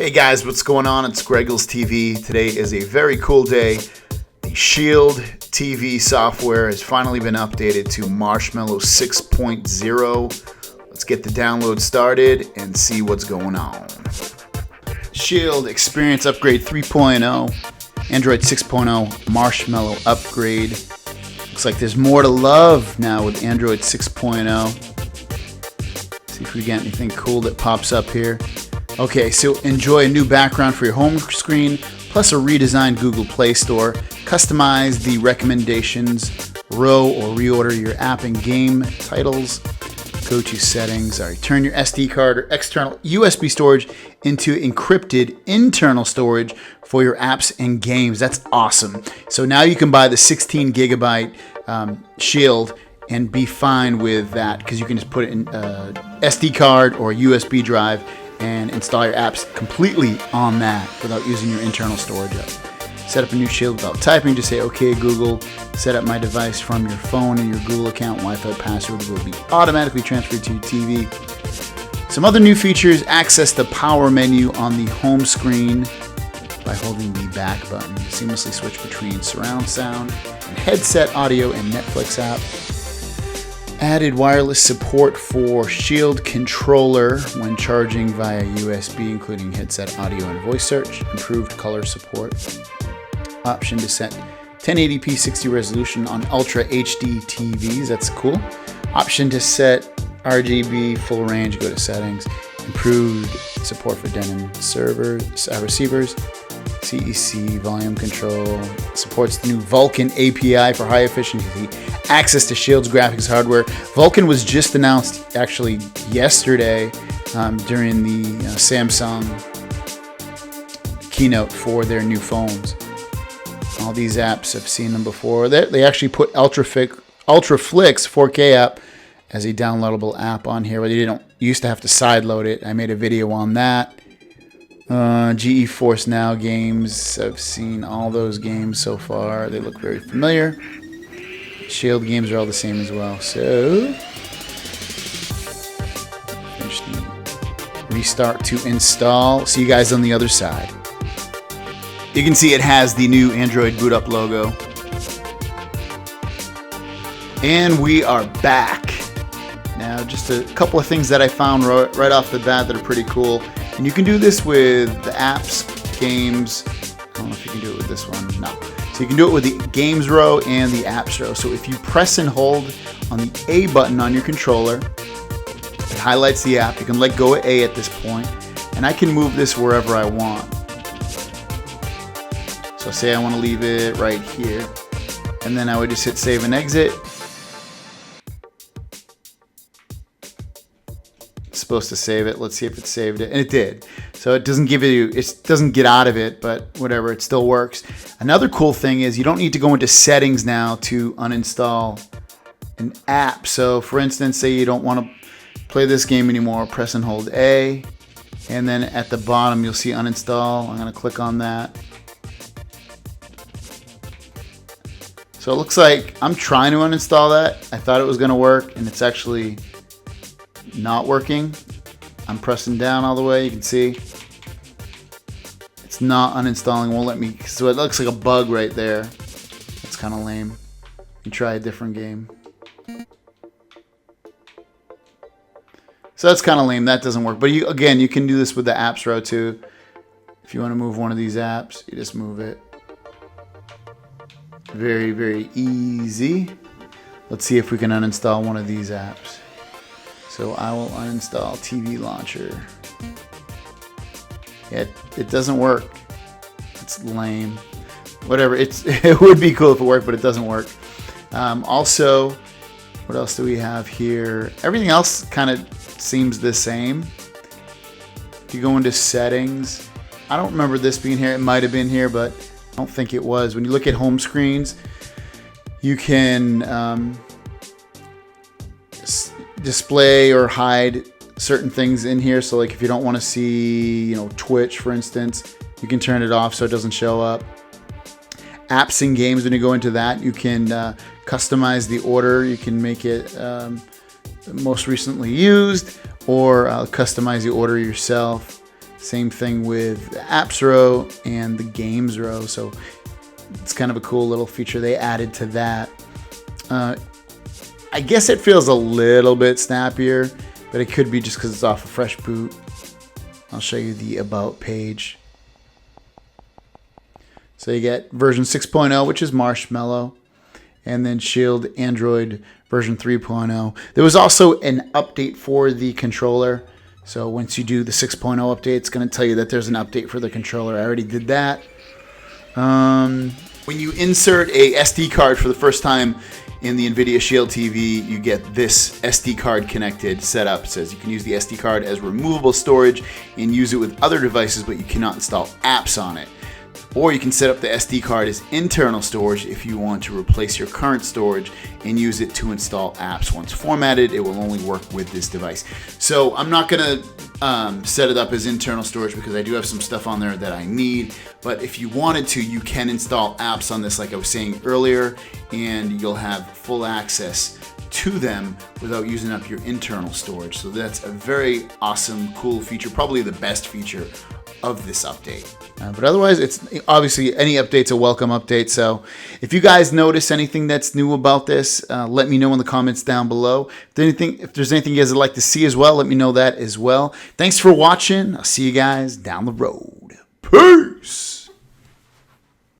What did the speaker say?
Hey guys, what's going on? It's GregglesTV. Today is a very cool day. The Shield TV software has finally been updated to Marshmallow 6.0. Let's get the download started and see what's going on. Shield Experience Upgrade 3.0, Android 6.0 Marshmallow upgrade. Looks like there's more to love now with Android 6.0. See if we get anything cool that pops up here. Okay, so enjoy a new background for your home screen, plus a redesigned Google Play Store. Customize the recommendations row or reorder your app and game titles. Go to settings. Turn your SD card or external USB storage into encrypted internal storage for your apps and games. That's awesome. So now you can buy the 16 gigabyte Shield and be fine with that because you can just put it in SD card or USB drive and install your apps completely on that without using your internal storage up. Set up a new Shield without typing. Just say, okay, Google, set up my device from your phone and your Google account. Wi-Fi password will be automatically transferred to your TV. Some other new features: access the power menu on the home screen by holding the back button. Seamlessly switch between surround sound and headset audio and Netflix app. Added wireless support for Shield controller when charging via USB, including headset audio and voice search. Improved color support. Option to set 1080p 60 resolution on Ultra HD TVs. That's cool. Option to set RGB full range. Go to settings. Improved support for denim receivers. CEC volume control. Supports the new Vulkan API for high efficiency access to Shield's graphics hardware. Vulkan was just announced actually yesterday during the Samsung keynote for their new phones. All these apps, I've seen them before. They actually put Ultraflix 4K app as a downloadable app on here, but you used to have to sideload it. I made a video on that. GeForce Now games, I've seen all those games so far. They look very familiar. Shield games are all the same as well. So, restart to install. See you guys on the other side. You can see it has the new Android boot up logo. And we are back. Now, just a couple of things that I found right off the bat that are pretty cool. And you can do this with the apps, games. I don't know if you can do it with this one. No. So you can do it with the games row and the apps row. So if you press and hold on the A button on your controller, it highlights the app. You can let go of A at this point, and I can move this wherever I want. So say I want to leave it right here, and then I would just hit save and exit. It's supposed to save it. Let's see if it saved it, and it did. So it doesn't get out of it, but whatever, it still works. Another cool thing is you don't need to go into settings now to uninstall an app. So for instance, say you don't want to play this game anymore, press and hold A, and then at the bottom you'll see uninstall. I'm going to click on that. So it looks like I'm trying to uninstall that. I thought it was going to work, and it's actually not working. I'm pressing down all the way. You can see it's not uninstalling. Won't let me. So it looks like a bug right there. That's kind of lame. You try a different game. So that's kind of lame. That doesn't work. But again, you can do this with the apps row too. If you want to move one of these apps, you just move it. Very, very easy. Let's see if we can uninstall one of these apps. So I will uninstall TV Launcher. Yeah, it doesn't work. It's lame. Whatever. It would be cool if it worked, but it doesn't work. Also, what else do we have here? Everything else kind of seems the same. If you go into settings, I don't remember this being here. It might have been here, but I don't think it was. When you look at home screens, you can display or hide certain things in here. So like if you don't want to see, Twitch, for instance, you can turn it off so it doesn't show up. Apps and games, when you go into that, you can customize the order. You can make it most recently used, or customize the order yourself. Same thing with the apps row and the games row. So it's kind of a cool little feature they added to that. I guess it feels a little bit snappier, but it could be just because it's off a fresh boot. I'll show you the About page. So you get version 6.0, which is Marshmallow, and then Shield Android version 3.0. There was also an update for the controller. So once you do the 6.0 update, it's going to tell you that there's an update for the controller. I already did that. When you insert a SD card for the first time in the NVIDIA Shield TV, you get this SD card connected setup. It says you can use the SD card as removable storage and use it with other devices, but you cannot install apps on it. Or you can set up the SD card as internal storage if you want to replace your current storage and use it to install apps. Once formatted, it will only work with this device. So I'm not going to set it up as internal storage because I do have some stuff on there that I need. But if you wanted to, you can install apps on this like I was saying earlier, and you'll have full access to them without using up your internal storage. So that's a very awesome, cool feature, probably the best feature of this update. But otherwise, it's obviously any update's a welcome update. So if you guys notice anything that's new about this, let me know in the comments down below. If there's anything you guys would like to see as well, let me know that as well. Thanks for watching. I'll see you guys down the road. Peace.